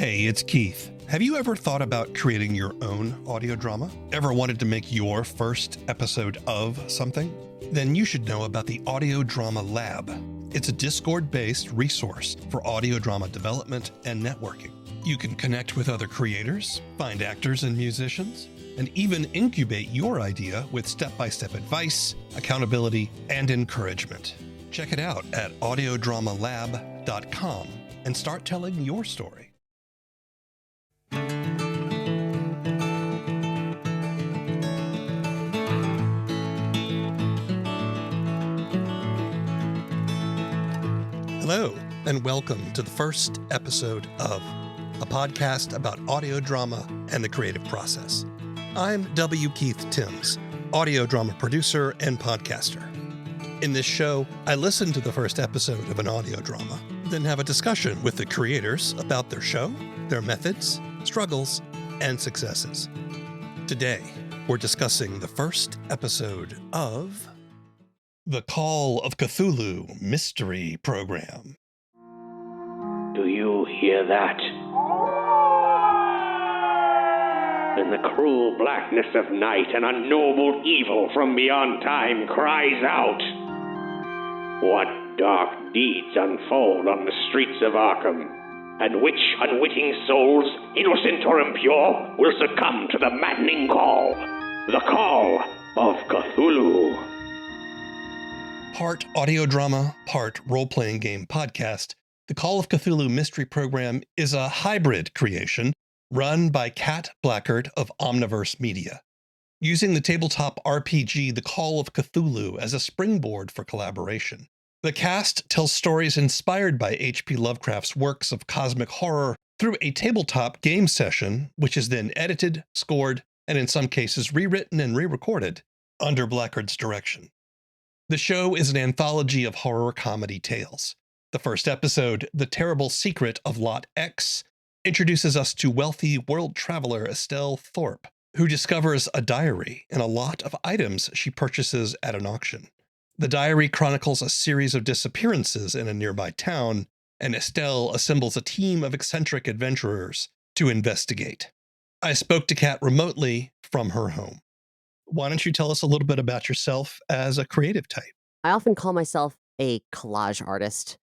Hey, it's Keith. Have you ever thought about creating your own audio drama? Ever wanted to make your first episode of something? Then you should know about the Audio Drama Lab. It's a Discord-based resource for audio drama development and networking. You can connect with other creators, find actors and musicians, and even incubate your idea with step-by-step advice, accountability, and encouragement. Check it out at audiodramalab.com and start telling your story. Hello, and welcome to the first episode of a podcast about audio drama and the creative process. I'm W. Keith Timms, audio drama producer and podcaster. In this show, I listen to the first episode of an audio drama, then have a discussion with the creators about their show, their methods, struggles, and successes. Today, we're discussing the first episode of The Call of Cthulhu Mystery Program. Do you hear that? In the cruel blackness of night, an unknowable evil from beyond time cries out. What dark deeds unfold on the streets of Arkham, and which unwitting souls, innocent or impure, will succumb to the maddening call, the Call of Cthulhu. Part audio drama, part role-playing game podcast, The Call of Cthulhu Mystery Program is a hybrid creation run by Kat Blackard of Omniverse Media. Using the tabletop RPG The Call of Cthulhu as a springboard for collaboration, the cast tells stories inspired by H.P. Lovecraft's works of cosmic horror through a tabletop game session, which is then edited, scored, and in some cases rewritten and re-recorded under Blackard's direction. The show is an anthology of horror comedy tales. The first episode, The Terrible Secret of Lot X, introduces us to wealthy world traveler Estelle Thorpe, who discovers a diary and a lot of items she purchases at an auction. The diary chronicles a series of disappearances in a nearby town, and Estelle assembles a team of eccentric adventurers to investigate. I spoke to Kat remotely from her home. Why don't you tell us a little bit about yourself as a creative type? I often call myself a collage artist.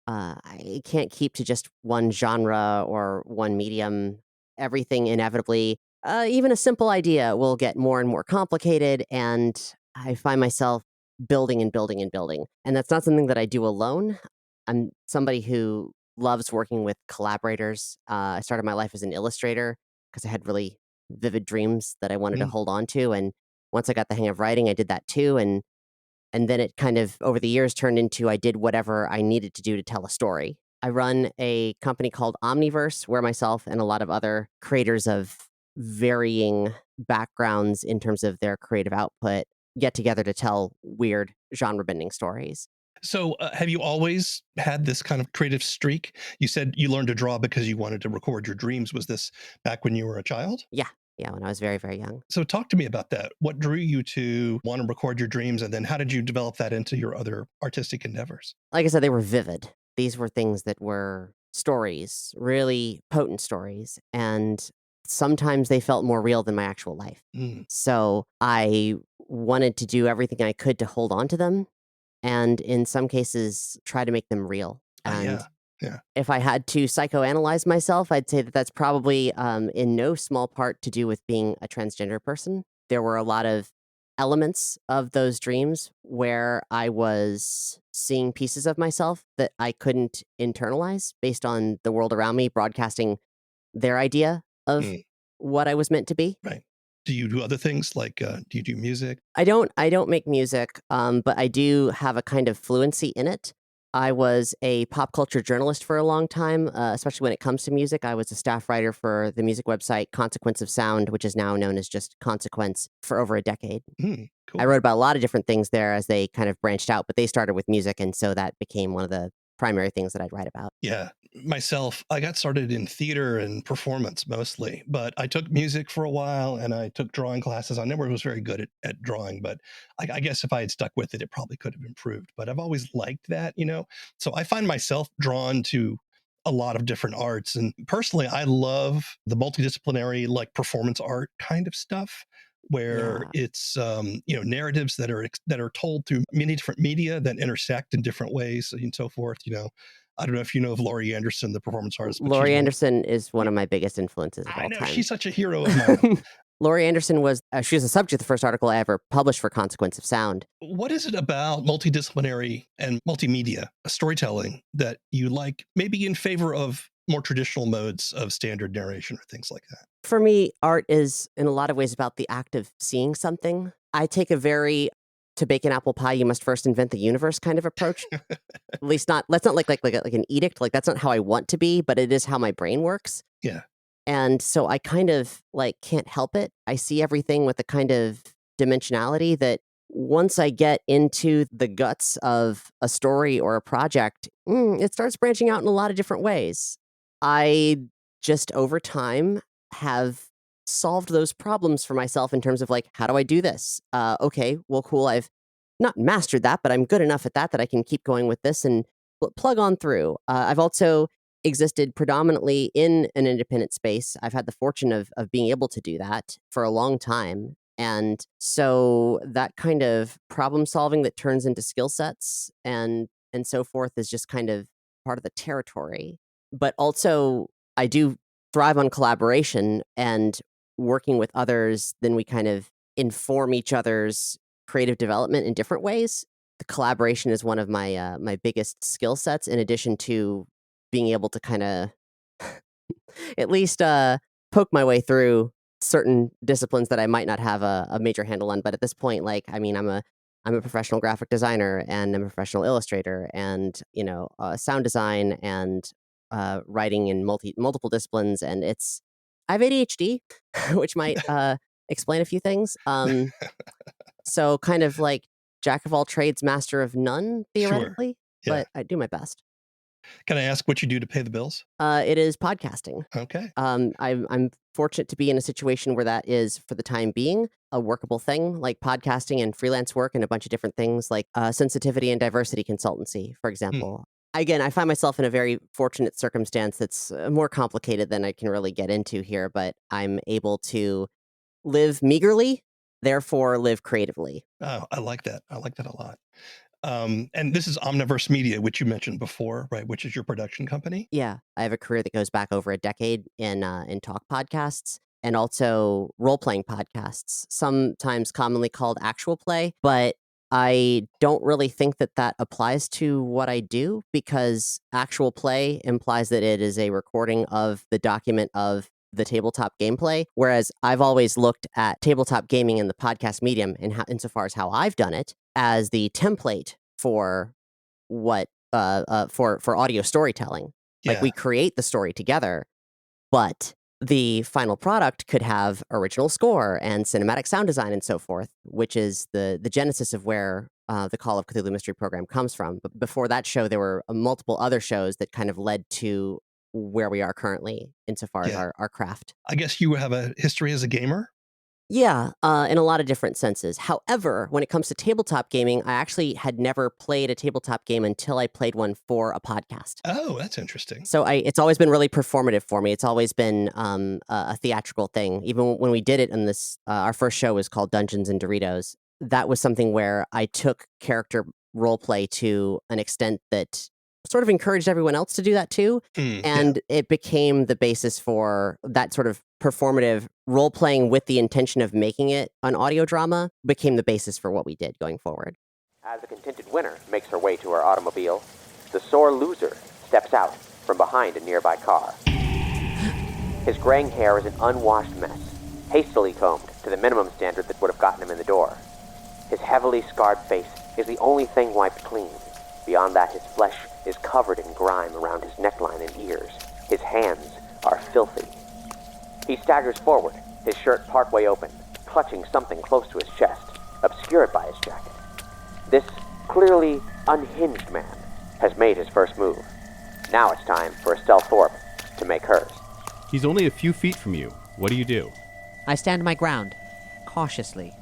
I can't keep to just one genre or one medium. Everything inevitably, even a simple idea will get more and more complicated, and I find myself building and building and building. And that's not something that I do alone. I'm somebody who loves working with collaborators. I started my life as an illustrator because I had really vivid dreams that I wanted to hold on to, and once I got the hang of writing, I did that too. And then it kind of, over the years, turned into I did whatever I needed to do to tell a story. I run a company called Omniverse, where myself and a lot of other creators of varying backgrounds in terms of their creative output get together to tell weird genre-bending stories. So have you always had this kind of creative streak? You said you learned to draw because you wanted to record your dreams. Was this back when you were a child? Yeah, when I was very, very young. So talk to me about that. What drew you to want to record your dreams, and then how did you develop that into your other artistic endeavors? Like I said, they were vivid. These were things that were stories, really potent stories, and sometimes they felt more real than my actual life. So I wanted to do everything I could to hold on to them, and in some cases, try to make them real. And Yeah. if I had to psychoanalyze myself, I'd say that that's probably in no small part to do with being a transgender person. There were a lot of elements of those dreams where I was seeing pieces of myself that I couldn't internalize based on the world around me broadcasting their idea of what I was meant to be. Right. Do you do other things like, do you do music? I don't make music, but I do have a kind of fluency in it. I was a pop culture journalist for a long time, especially when it comes to music. I was a staff writer for the music website Consequence of Sound, which is now known as just Consequence, for over a decade. Cool. I wrote about a lot of different things there as they kind of branched out, but they started with music, and so that became one of the primary things that I'd write about. Yeah. Myself, I got started in theater and performance mostly, but I took music for a while and I took drawing classes. I never was very good at drawing, but I guess if I had stuck with it, it probably could have improved. But I've always liked that, you know? So I find myself drawn to a lot of different arts. And personally, I love the multidisciplinary, like performance art kind of stuff, where it's narratives that are told through many different media that intersect in different ways and so forth. I don't know if you know of Laurie Anderson, the performance artist. But Laurie Anderson is one of my biggest influences of all time. She's such a hero of mine. Laurie Anderson was she was the subject of the first article I ever published for Consequence of Sound. What is it about multidisciplinary and multimedia storytelling that you like, maybe in favor of more traditional modes of standard narration or things like that? For me, art is in a lot of ways about the act of seeing something. I take a very to bake an apple pie, you must first invent the universe kind of approach. At least let's not like an edict. Like that's not how I want to be, but it is how my brain works. Yeah. And so I kind of can't help it. I see everything with a kind of dimensionality that once I get into the guts of a story or a project, it starts branching out in a lot of different ways. I just over time have solved those problems for myself in terms of how do I do this? Okay, well, cool. I've not mastered that, but I'm good enough at that I can keep going with this and plug on through. I've also existed predominantly in an independent space. I've had the fortune of being able to do that for a long time. And so that kind of problem solving that turns into skill sets and so forth is just kind of part of the territory. But also I do thrive on collaboration and working with others. Then we kind of inform each other's creative development in different ways. The collaboration is one of my my biggest skill sets, in addition to being able to kind of at least poke my way through certain disciplines that I might not have a major handle on. But at this point, I'm a professional graphic designer and I'm a professional illustrator and sound design and writing in multiple disciplines. And I have ADHD, which might explain a few things. So kind of jack of all trades, master of none, theoretically. Sure. Yeah. But I do my best. Can I ask what you do to pay the bills? It is podcasting. Okay. I'm fortunate to be in a situation where that is, for the time being, a workable thing, like podcasting and freelance work and a bunch of different things like sensitivity and diversity consultancy, for example. Again, I find myself in a very fortunate circumstance that's more complicated than I can really get into here, but I'm able to live meagerly, therefore live creatively. Oh, I like that. I like that a lot. And this is Omniverse Media, which you mentioned before, right? Which is your production company? Yeah, I have a career that goes back over a decade in talk podcasts and also role-playing podcasts, sometimes commonly called actual play, but I don't really think that applies to what I do, because actual play implies that it is a recording of the document of the tabletop gameplay, whereas I've always looked at tabletop gaming in the podcast medium, and insofar as how I've done it, as the template for what for audio storytelling. Yeah. We create the story together, but the final product could have original score and cinematic sound design and so forth, which is the genesis of where the Call of Cthulhu Mystery Program comes from. But before that show, there were multiple other shows that kind of led to where we are currently insofar as our craft. I guess you have a history as a gamer? Yeah, in a lot of different senses. However, when it comes to tabletop gaming, I actually had never played a tabletop game until I played one for a podcast. Oh, that's interesting. So it's always been really performative for me. It's always been a theatrical thing. Even when we did it in this, our first show was called Dungeons and Doritos. That was something where I took character role play to an extent that sort of encouraged everyone else to do that too. And it became the basis for that sort of performative role playing with the intention of making it an audio drama, became the basis for what we did going forward. As the contingent winner makes her way to her automobile, the sore loser steps out from behind a nearby car. His graying hair is an unwashed mess, hastily combed to the minimum standard that would have gotten him in the door. His heavily scarred face is the only thing wiped clean. Beyond that, his flesh is covered in grime around his neckline and ears. His hands are filthy. He staggers forward, his shirt partway open, clutching something close to his chest, obscured by his jacket. This clearly unhinged man has made his first move. Now it's time for Estelle Thorpe to make hers. He's only a few feet from you. What do you do? I stand my ground, cautiously.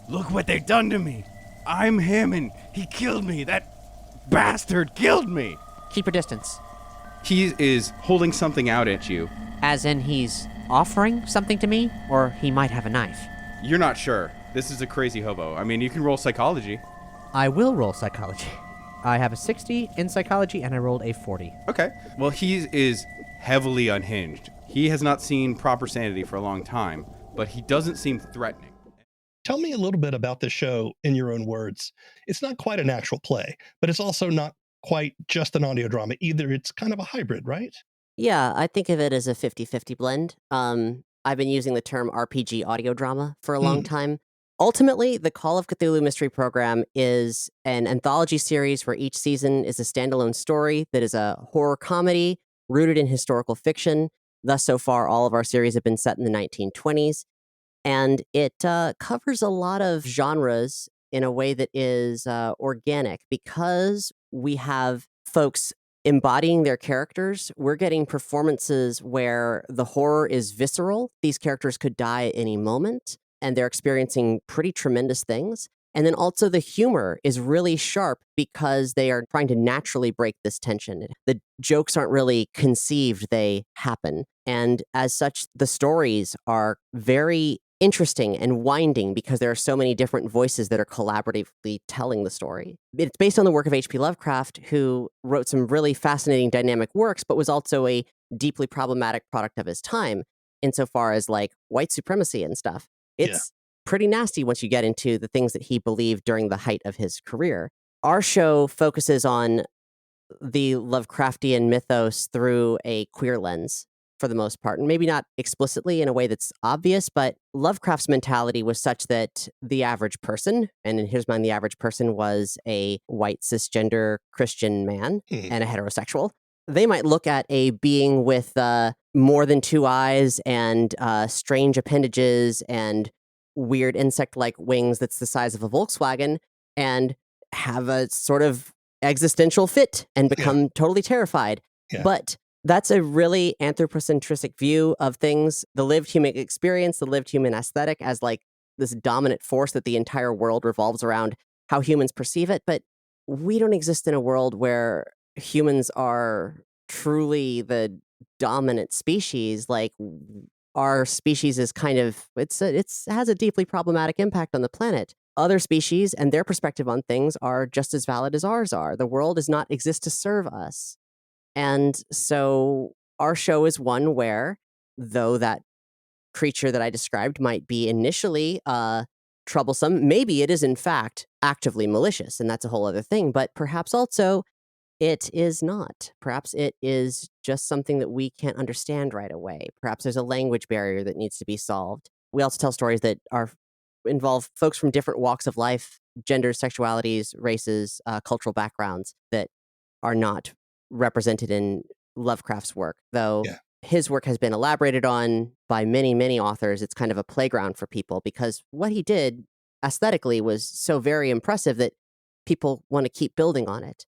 Look what they've done to me. I'm him and he killed me. That bastard killed me. Keep your distance. He is holding something out at you. As in he's offering something to me, or he might have a knife. You're not sure. This is a crazy hobo. I mean, you can roll psychology. I will roll psychology. I have a 60 in psychology, and I rolled a 40. Okay. Well, he is heavily unhinged. He has not seen proper sanity for a long time, but he doesn't seem threatening. Tell me a little bit about the show in your own words. It's not quite an actual play, but it's also not quite just an audio drama either. It's kind of a hybrid, right? Yeah, I think of it as a 50-50 blend. I've been using the term RPG audio drama for a long time. Ultimately, the Call of Cthulhu Mystery Program is an anthology series where each season is a standalone story that is a horror comedy rooted in historical fiction. Thus, so far, all of our series have been set in the 1920s. And it covers a lot of genres in a way that is organic because we have folks embodying their characters. We're getting performances where the horror is visceral. These characters could die at any moment, and they're experiencing pretty tremendous things. And then also the humor is really sharp because they are trying to naturally break this tension. The jokes aren't really conceived, they happen. And as such, the stories are very interesting and winding because there are so many different voices that are collaboratively telling the story. It's based on the work of H.P. Lovecraft, who wrote some really fascinating dynamic works, but was also a deeply problematic product of his time insofar as like white supremacy and stuff. It's pretty nasty once you get into the things that he believed during the height of his career. Our show focuses on the Lovecraftian mythos through a queer lens for the most part, and maybe not explicitly in a way that's obvious, but Lovecraft's mentality was such that the average person, and in his mind, the average person was a white cisgender Christian man and a heterosexual. They might look at a being with more than two eyes and strange appendages and weird insect-like wings that's the size of a Volkswagen and have a sort of existential fit and become totally terrified. Yeah. But that's a really anthropocentric view of things, the lived human experience, the lived human aesthetic as like this dominant force that the entire world revolves around how humans perceive it. But we don't exist in a world where humans are truly the dominant species. Like our species is kind of, it has a deeply problematic impact on the planet. Other species and their perspective on things are just as valid as ours are. The world does not exist to serve us. And so our show is one where, though that creature that I described might be initially troublesome, maybe it is in fact actively malicious, and that's a whole other thing, but perhaps also it is not. Perhaps it is just something that we can't understand right away. Perhaps there's a language barrier that needs to be solved. We also tell stories that involve folks from different walks of life, genders, sexualities, races, cultural backgrounds that are not represented in Lovecraft's work, though his work has been elaborated on by many, many authors. It's kind of a playground for people because what he did aesthetically was so very impressive that people want to keep building on it.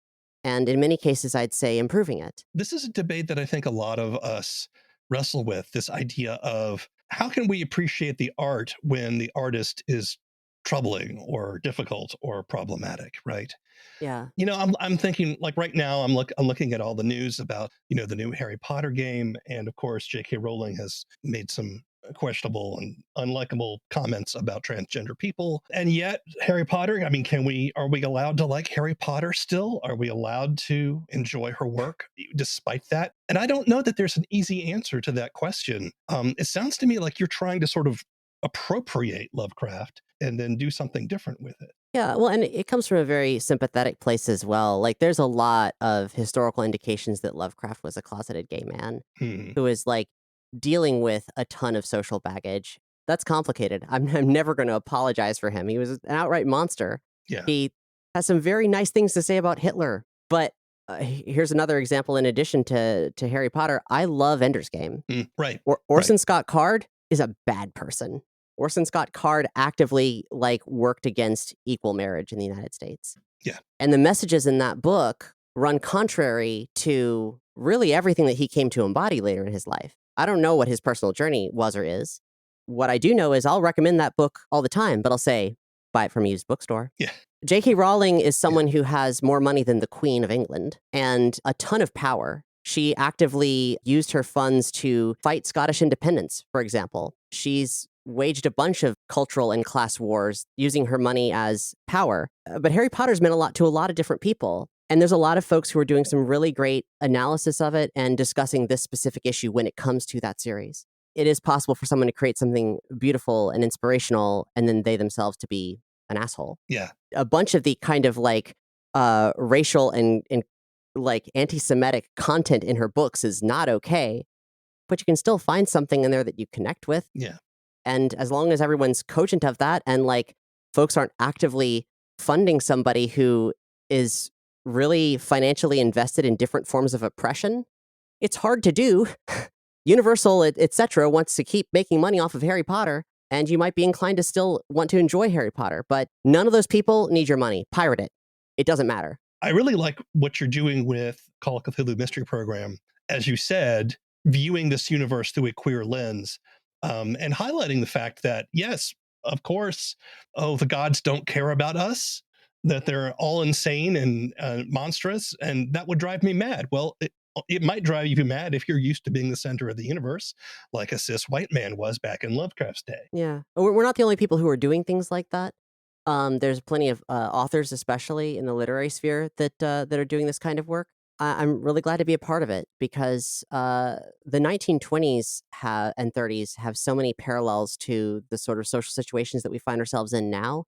And in many cases, I'd say improving it. This is a debate that I think a lot of us wrestle with, this idea of how can we appreciate the art when the artist is troubling or difficult or problematic, right? Yeah. You know, I'm thinking like right now I'm looking at all the news about, you know, the new Harry Potter game, and of course J.K. Rowling has made some questionable and unlikable comments about transgender people. And yet Harry Potter, I mean, are we allowed to like Harry Potter still? Are we allowed to enjoy her work despite that? And I don't know that there's an easy answer to that question. It sounds to me like you're trying to sort of appropriate Lovecraft and then do something different with it. Yeah, well, and it comes from a very sympathetic place as well. Like, there's a lot of historical indications that Lovecraft was a closeted gay man who is like dealing with a ton of social baggage. That's complicated. I'm never going to apologize for him. He was an outright monster. Yeah. He has some very nice things to say about Hitler. But here's another example in addition to Harry Potter. I love Ender's Game. Right. Orson Scott Card is a bad person. Orson Scott Card actively worked against equal marriage in the United States. Yeah. And the messages in that book run contrary to really everything that he came to embody later in his life. I don't know what his personal journey was or is. What I do know is I'll recommend that book all the time, but I'll say, buy it from a used bookstore. Yeah. J.K. Rowling is someone who has more money than the Queen of England and a ton of power. She actively used her funds to fight Scottish independence, for example. She's waged a bunch of cultural and class wars using her money as power. But Harry Potter's meant a lot to a lot of different people. And there's a lot of folks who are doing some really great analysis of it and discussing this specific issue when it comes to that series. It is possible for someone to create something beautiful and inspirational, and then they themselves to be an asshole. Yeah. A bunch of the kind of like racial and like anti-Semitic content in her books is not okay, but you can still find something in there that you connect with. Yeah. And as long as everyone's cogent of that and like folks aren't actively funding somebody who is really financially invested in different forms of oppression, it's hard to do. Universal, etc., wants to keep making money off of Harry Potter, and you might be inclined to still want to enjoy Harry Potter, but none of those people need your money. Pirate it. It doesn't matter. I really like what you're doing with Call of Cthulhu Mystery Program. As you said, viewing this universe through a queer lens, and highlighting the fact that, yes, of course, the gods don't care about us, that they're all insane and monstrous, and that would drive me mad. Well, it might drive you mad if you're used to being the center of the universe, like a cis white man was back in Lovecraft's day. Yeah. We're not the only people who are doing things like that. There's plenty of authors, especially in the literary sphere, that are doing this kind of work. I'm really glad to be a part of it because the 1920s and 30s have so many parallels to the sort of social situations that we find ourselves in now.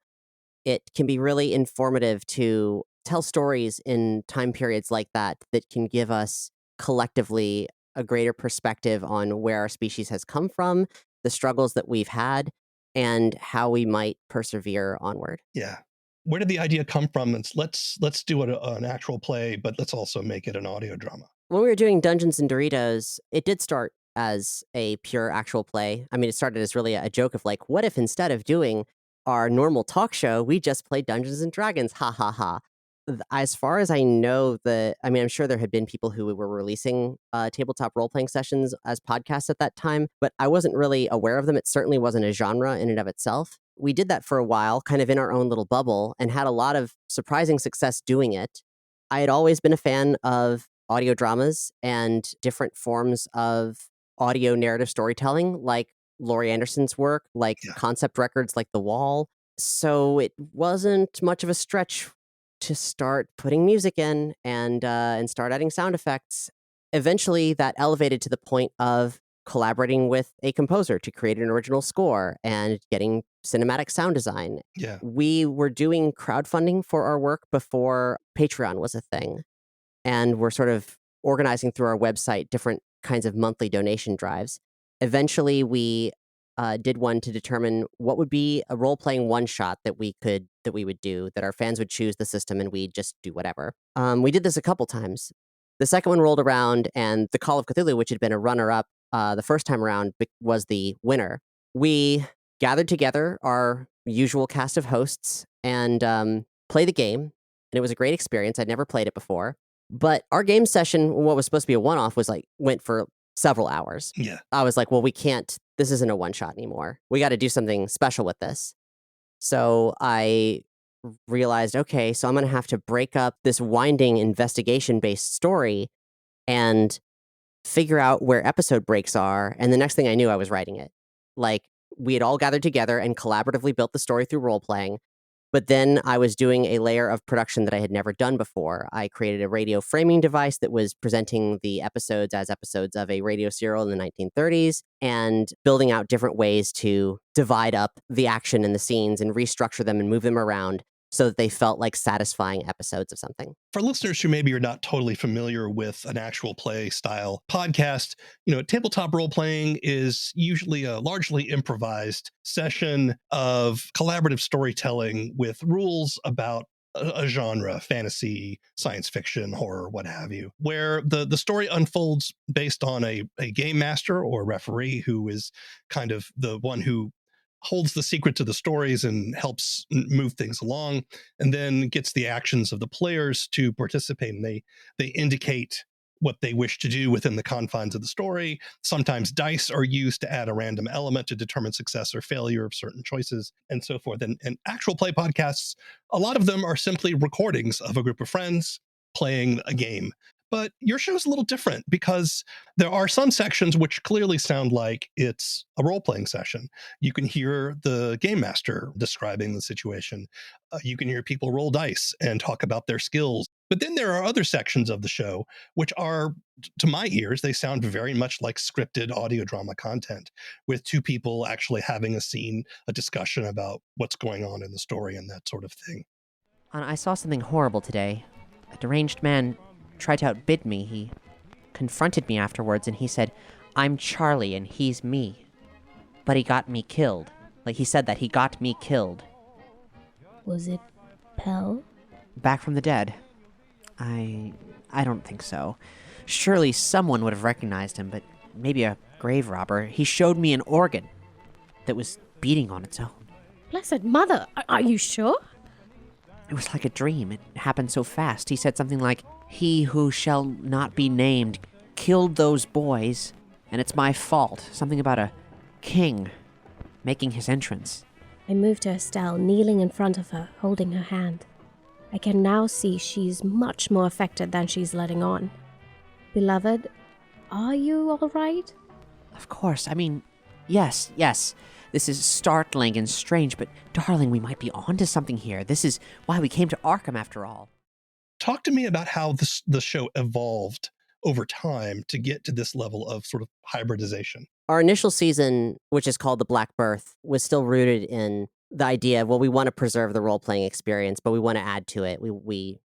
It can be really informative to tell stories in time periods like that that can give us collectively a greater perspective on where our species has come from, the struggles that we've had, and how we might persevere onward. Yeah. Where did the idea come from? Let's do an actual play, but let's also make it an audio drama. When we were doing Dungeons and Doritos, it did start as a pure actual play. I mean, it started as really a joke of like, what if instead of doing our normal talk show, we just played Dungeons and Dragons? Ha ha ha. As far as I know, I'm sure there had been people who were releasing tabletop role-playing sessions as podcasts at that time, but I wasn't really aware of them. It certainly wasn't a genre in and of itself. We did that for a while, kind of in our own little bubble, and had a lot of surprising success doing it. I had always been a fan of audio dramas and different forms of audio narrative storytelling, like Laurie Anderson's work, like concept records like The Wall. So it wasn't much of a stretch to start putting music in and start adding sound effects. Eventually, that elevated to the point of collaborating with a composer to create an original score and getting cinematic sound design. Yeah. We were doing crowdfunding for our work before Patreon was a thing. And we're sort of organizing through our website different kinds of monthly donation drives. Eventually, we did one to determine what would be a role-playing one-shot that we would do, that our fans would choose the system and we'd just do whatever. We did this a couple times. The second one rolled around, and the Call of Cthulhu, which had been a runner-up the first time around, was the winner. We gathered together our usual cast of hosts and played the game, and it was a great experience. I'd never played it before. But our game session, what was supposed to be a one-off, went for several hours. Yeah. I was like, well, this isn't a one-shot anymore. We got to do something special with this. So I realized, okay, so I'm going to have to break up this winding investigation-based story and figure out where episode breaks are. And the next thing I knew, I was writing it. Like, we had all gathered together and collaboratively built the story through role-playing. But then I was doing a layer of production that I had never done before. I created a radio framing device that was presenting the episodes as episodes of a radio serial in the 1930s and building out different ways to divide up the action and the scenes and restructure them and move them around so that they felt like satisfying episodes of something. For listeners who maybe are not totally familiar with an actual play style podcast, tabletop role playing is usually a largely improvised session of collaborative storytelling with rules about a genre, fantasy, science fiction, horror, what have you, where the story unfolds based on a game master or referee who is kind of the one who holds the secret to the stories and helps move things along, and then gets the actions of the players to participate. And they indicate what they wish to do within the confines of the story. Sometimes dice are used to add a random element to determine success or failure of certain choices, and so forth. And actual play podcasts, a lot of them are simply recordings of a group of friends playing a game. But your show's a little different because there are some sections which clearly sound like it's a role-playing session. You can hear the game master describing the situation. You can hear people roll dice and talk about their skills. But then there are other sections of the show which are, to my ears, they sound very much like scripted audio drama content, with two people actually having a scene, a discussion about what's going on in the story and that sort of thing. I saw something horrible today. A deranged man tried to outbid me. He confronted me afterwards and he said, "I'm Charlie and he's me." But he got me killed. Like, he said that he got me killed. Was it Pell? Back from the dead. I don't think so. Surely someone would have recognized him, but maybe a grave robber. He showed me an organ that was beating on its own. Blessed Mother, are you sure? It was like a dream. It happened so fast. He said something like, "He who shall not be named killed those boys, and it's my fault." Something about a king making his entrance. I moved to Estelle, kneeling in front of her, holding her hand. I can now see she's much more affected than she's letting on. Beloved, are you all right? Of course. I mean, yes. This is startling and strange, but darling, we might be onto something here. This is why we came to Arkham after all. Talk to me about how the show evolved over time to get to this level of sort of hybridization. Our initial season, which is called The Black Birth, was still rooted in the idea of, well, we want to preserve the role-playing experience, but we want to add to it. We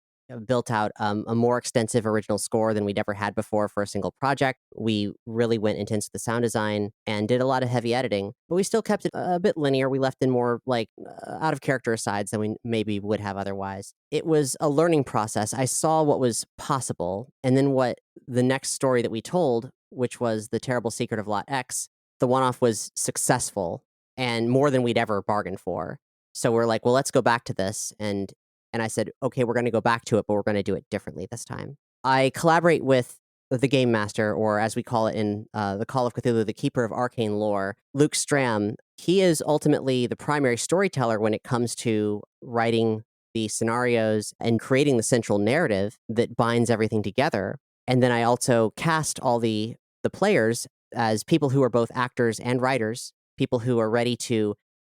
built out a more extensive original score than we'd ever had before for a single project. We really went intense with the sound design and did a lot of heavy editing, but we still kept it a bit linear. We left in more like out of character asides than we maybe would have otherwise. It was a learning process. I saw what was possible, and then what the next story that we told, which was The Terrible Secret of Lot X, the one-off was successful and more than we'd ever bargained for. So we're like, well, let's go back to this. And I said, okay, we're going to go back to it, but we're going to do it differently this time. I collaborate with the game master, or as we call it in the Call of Cthulhu, the Keeper of Arcane Lore, Luke Stram. He is ultimately the primary storyteller when it comes to writing the scenarios and creating the central narrative that binds everything together. And then I also cast all the players as people who are both actors and writers, people who are ready to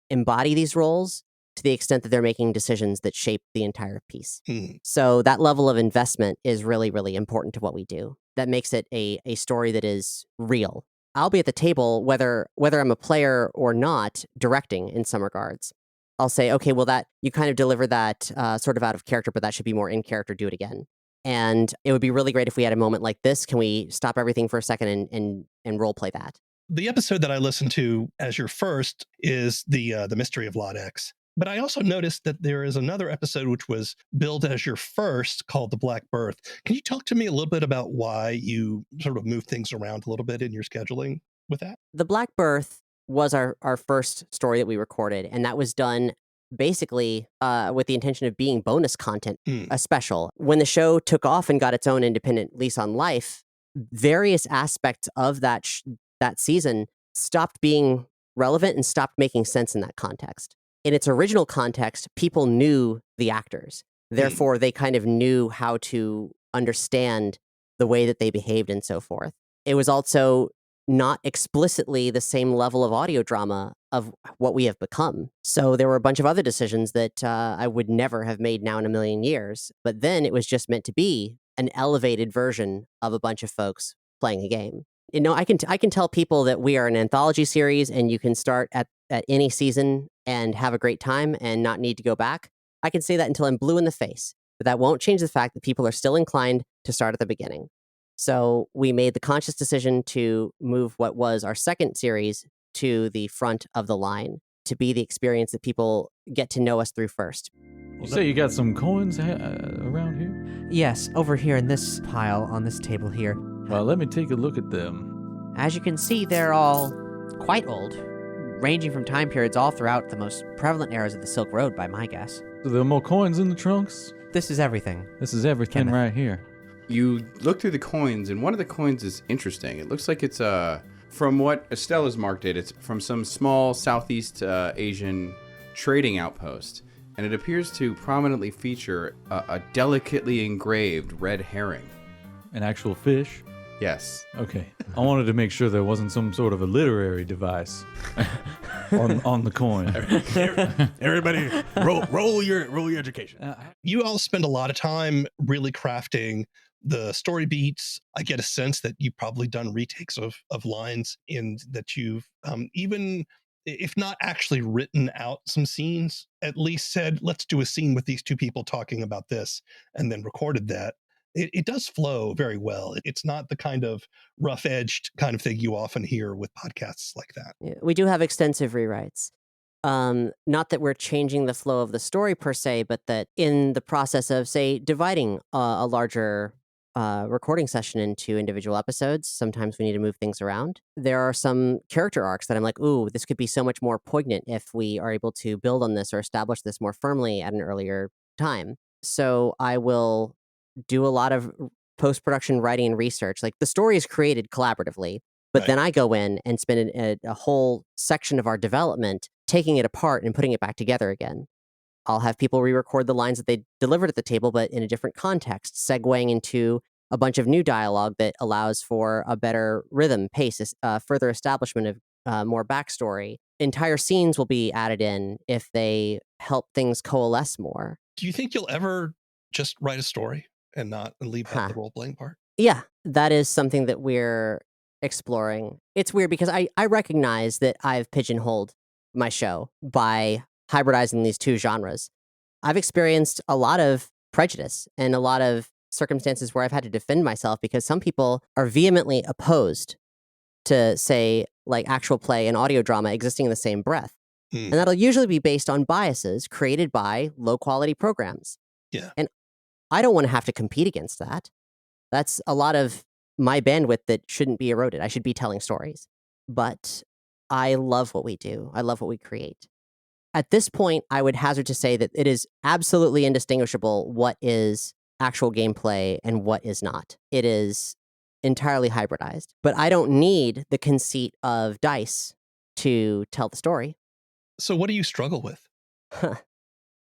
embody these roles to the extent that they're making decisions that shape the entire piece. So that level of investment is really, really important to what we do. That makes it a story that is real. I'll be at the table, whether I'm a player or not, directing in some regards. I'll say, okay, well, that you kind of deliver that sort of out of character, but that should be more in character. Do it again. And it would be really great if we had a moment like this. Can we stop everything for a second and role play that? The episode that I listened to as your first is the Mystery of Lot X. But I also noticed that there is another episode which was billed as your first, called The Black Birth. Can you talk to me a little bit about why you sort of move things around a little bit in your scheduling with that? The Black Birth was our first story that we recorded, and that was done basically with the intention of being bonus content, a special. When the show took off and got its own independent lease on life, various aspects of that season stopped being relevant and stopped making sense in that context. In its original context, people knew the actors. Therefore, they kind of knew how to understand the way that they behaved and so forth. It was also not explicitly the same level of audio drama of what we have become. So there were a bunch of other decisions that I would never have made now in a million years. But then it was just meant to be an elevated version of a bunch of folks playing a game. You know, I can tell people that we are an anthology series and you can start at any season and have a great time and not need to go back. I can say that until I'm blue in the face, but that won't change the fact that people are still inclined to start at the beginning. So we made the conscious decision to move what was our second series to the front of the line, to be the experience that people get to know us through first. You say you got some coins around here? Yes, over here in this pile on this table here. Well, let me take a look at them. As you can see, they're all quite old, ranging from time periods all throughout the most prevalent eras of the Silk Road, by my guess. So there are more coins in the trunks? This is everything. This is everything Kenneth. right here. You look through the coins, and one of the coins is interesting. It looks like it's from what Estelle has marked it's from some small Southeast Asian trading outpost, and it appears to prominently feature a delicately engraved red herring. An actual fish? Yes. Okay. I wanted to make sure there wasn't some sort of a literary device on the coin. Everybody, roll your education. You all spend a lot of time really crafting the story beats. I get a sense that you've probably done retakes of lines in that you've even if not actually written out some scenes, at least said, let's do a scene with these two people talking about this, and then recorded that. It does flow very well. It's not the kind of rough-edged kind of thing you often hear with podcasts like that. Yeah, we do have extensive rewrites. Not that we're changing the flow of the story per se, but that in the process of, say, dividing a larger recording session into individual episodes, sometimes we need to move things around. There are some character arcs that I'm like, ooh, this could be so much more poignant if we are able to build on this or establish this more firmly at an earlier time. So I will do a lot of post-production writing and research. Like, the story is created collaboratively, but then I go in and spend a whole section of our development taking it apart and putting it back together again. I'll have people re-record the lines that they delivered at the table, but in a different context, segueing into a bunch of new dialogue that allows for a better rhythm, pace, further establishment of more backstory. Entire scenes will be added in if they help things coalesce more. Do you think you'll ever just write a story and not leave out the role-playing part? Yeah, that is something that we're exploring. It's weird because I recognize that I've pigeonholed my show by hybridizing these two genres. I've experienced a lot of prejudice and a lot of circumstances where I've had to defend myself because some people are vehemently opposed to, say, like actual play and audio drama existing in the same breath. And that'll usually be based on biases created by low-quality programs. Yeah. And I don't want to have to compete against that. That's a lot of my bandwidth that shouldn't be eroded. I should be telling stories. But I love what we do. I love what we create. At this point, I would hazard to say that it is absolutely indistinguishable what is actual gameplay and what is not. It is entirely hybridized. But I don't need the conceit of dice to tell the story. So what do you struggle with?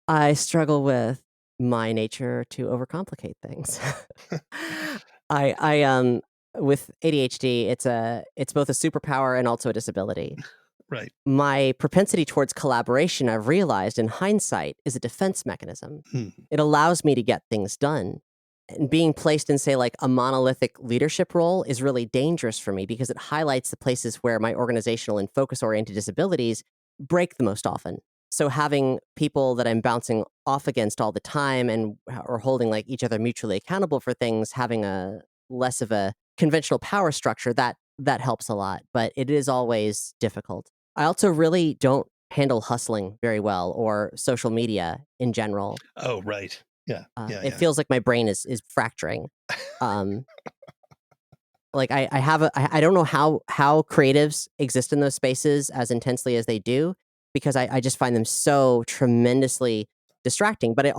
I struggle with my nature to overcomplicate things. I with ADHD, it's both a superpower and also a disability. Right. My propensity towards collaboration, I've realized in hindsight, is a defense mechanism. It allows me to get things done. And being placed in, say, like a monolithic leadership role is really dangerous for me because it highlights the places where my organizational and focus-oriented disabilities break the most often. So having people that I'm bouncing off against all the time and or holding like each other mutually accountable for things, having a less of a conventional power structure, that helps a lot, but it is always difficult. I also really don't handle hustling very well or social media in general. Oh, right. Yeah. It feels like my brain is fracturing. Like I don't know how creatives exist in those spaces as intensely as they do, because I just find them so tremendously distracting. But I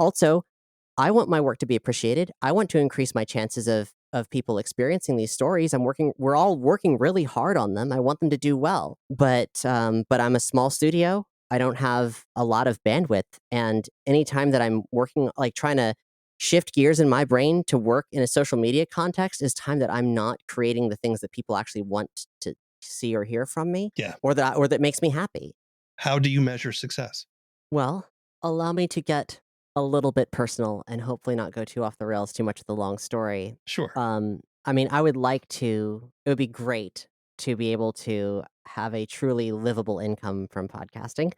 want my work to be appreciated. I want to increase my chances of people experiencing these stories. We're all working really hard on them. I want them to do well. But I'm a small studio. I don't have a lot of bandwidth. And anytime that I'm working, like trying to shift gears in my brain to work in a social media context, is time that I'm not creating the things that people actually want to see or hear from me. Yeah. Or that makes me happy. How do you measure success? Well, allow me to get a little bit personal and hopefully not go too off the rails too much of the long story. Sure. I mean, it would be great to be able to have a truly livable income from podcasting.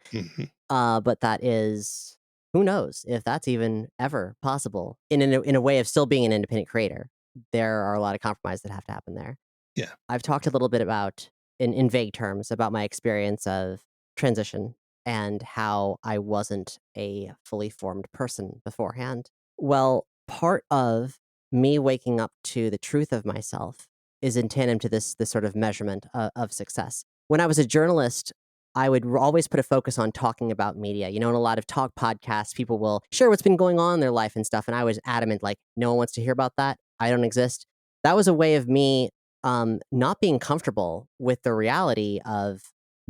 But that is, who knows if that's even ever possible in a way of still being an independent creator. There are a lot of compromises that have to happen there. Yeah. I've talked a little bit about, in vague terms, about my experience of transition and how I wasn't a fully formed person beforehand. Well, part of me waking up to the truth of myself is in tandem to this sort of measurement of success. When I was a journalist, I would always put a focus on talking about media. You know, in a lot of talk podcasts, people will share what's been going on in their life and stuff. And I was adamant, like, no one wants to hear about that. I don't exist. That was a way of me not being comfortable with the reality of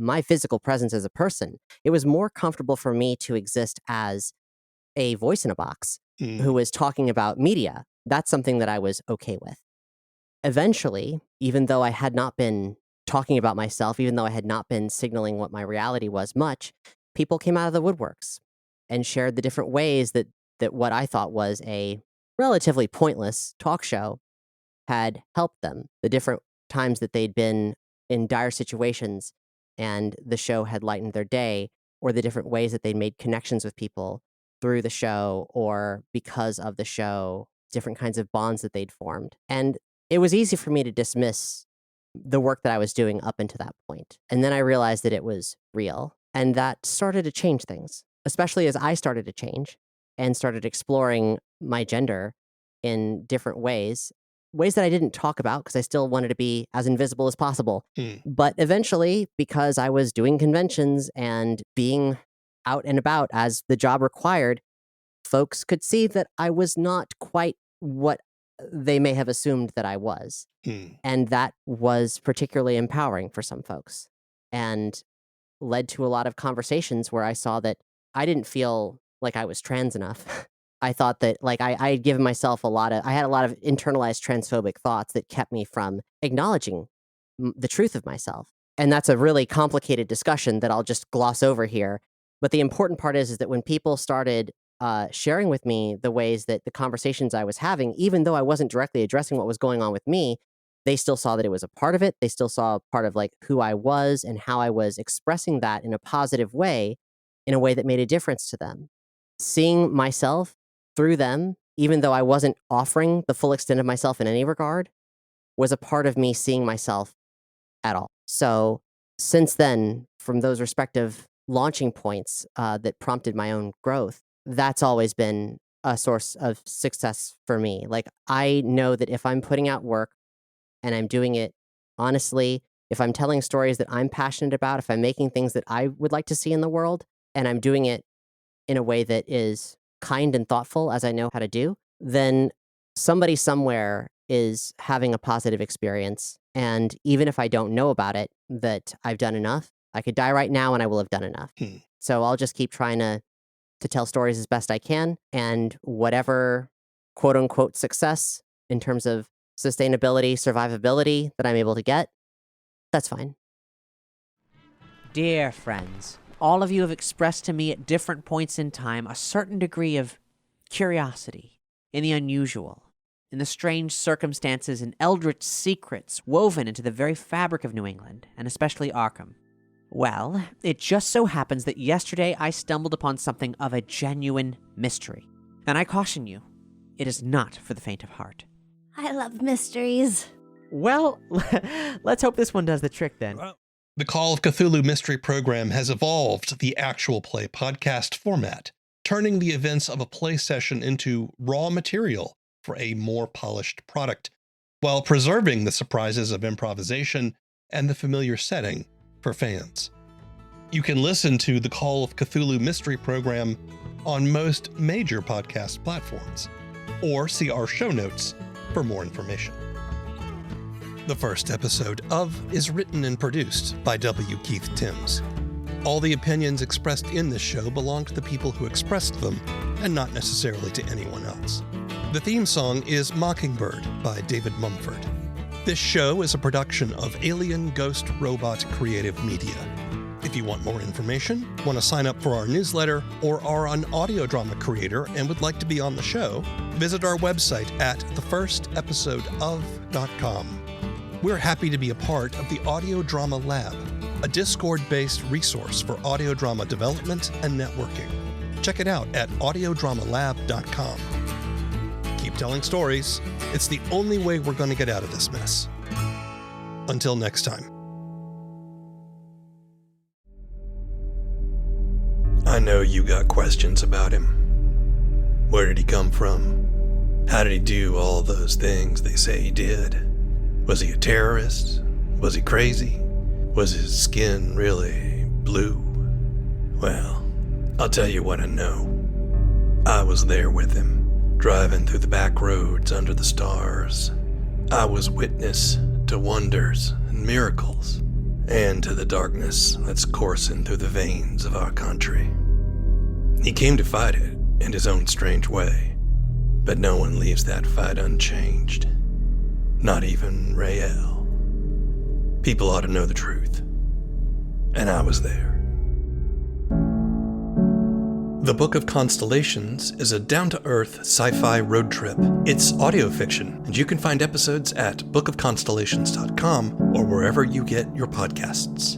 my physical presence as a person. It was more comfortable for me to exist as a voice in a box who was talking about media. That's something that I was okay with. eventually, even though I had not been talking about myself, even though I had not been signaling what my reality was much, people came out of the woodworks and shared the different ways that what I thought was a relatively pointless talk show had helped them, the different times that they'd been in dire situations and the show had lightened their day, or the different ways that they'd made connections with people through the show or because of the show, different kinds of bonds that they'd formed. And it was easy for me to dismiss the work that I was doing up until that point. And then I realized that it was real. And that started to change things, especially as I started to change and started exploring my gender in different ways that I didn't talk about because I still wanted to be as invisible as possible. But eventually, because I was doing conventions and being out and about as the job required, folks could see that I was not quite what they may have assumed that I was. And that was particularly empowering for some folks and led to a lot of conversations where I saw that I didn't feel like I was trans enough. I thought that like I had given myself I had a lot of internalized transphobic thoughts that kept me from acknowledging the truth of myself. And that's a really complicated discussion that I'll just gloss over here. But the important part is that when people started sharing with me the ways that the conversations I was having, even though I wasn't directly addressing what was going on with me, they still saw that it was a part of it. They still saw a part of like who I was and how I was expressing that in a positive way, in a way that made a difference to them. Seeing myself through them, even though I wasn't offering the full extent of myself in any regard, was a part of me seeing myself at all. So since then, from those respective launching points that prompted my own growth, that's always been a source of success for me. Like, I know that if I'm putting out work and I'm doing it honestly, if I'm telling stories that I'm passionate about, if I'm making things that I would like to see in the world, and I'm doing it in a way that is kind and thoughtful as I know how to do, then somebody somewhere is having a positive experience. And even if I don't know about it, that I've done enough. I could die right now and I will have done enough. So I'll just keep trying to tell stories as best I can, and whatever quote unquote success in terms of sustainability, survivability that I'm able to get, that's fine. Dear friends, all of you have expressed to me at different points in time a certain degree of curiosity in the unusual, in the strange circumstances and eldritch secrets woven into the very fabric of New England, and especially Arkham. Well, it just so happens that yesterday I stumbled upon something of a genuine mystery. And I caution you, it is not for the faint of heart. I love mysteries. Well, let's hope this one does the trick then. The Call of Cthulhu Mystery Program has evolved the actual play podcast format, turning the events of a play session into raw material for a more polished product, while preserving the surprises of improvisation and the familiar setting for fans. You can listen to the Call of Cthulhu Mystery Program on most major podcast platforms, or see our show notes for more information. The First Episode of is written and produced by W. Keith Timms. All the opinions expressed in this show belong to the people who expressed them, and not necessarily to anyone else. The theme song is Mockingbird by David Mumford. This show is a production of Alien Ghost Robot Creative Media. If you want more information, want to sign up for our newsletter, or are an audio drama creator and would like to be on the show, visit our website at TheFirstEpisodeOf.com. We're happy to be a part of the Audio Drama Lab, a Discord-based resource for audio drama development and networking. Check it out at audiodramalab.com. Keep telling stories. It's the only way we're going to get out of this mess. Until next time. I know you got questions about him. Where did he come from? How did he do all those things they say he did? Was he a terrorist? Was he crazy? Was his skin really blue? Well, I'll tell you what I know. I was there with him, driving through the back roads under the stars. I was witness to wonders and miracles, and to the darkness that's coursing through the veins of our country. He came to fight it in his own strange way, but no one leaves that fight unchanged. Not even Rael. People ought to know the truth. And I was there. The Book of Constellations is a down-to-earth sci-fi road trip. It's audio fiction, and you can find episodes at bookofconstellations.com or wherever you get your podcasts.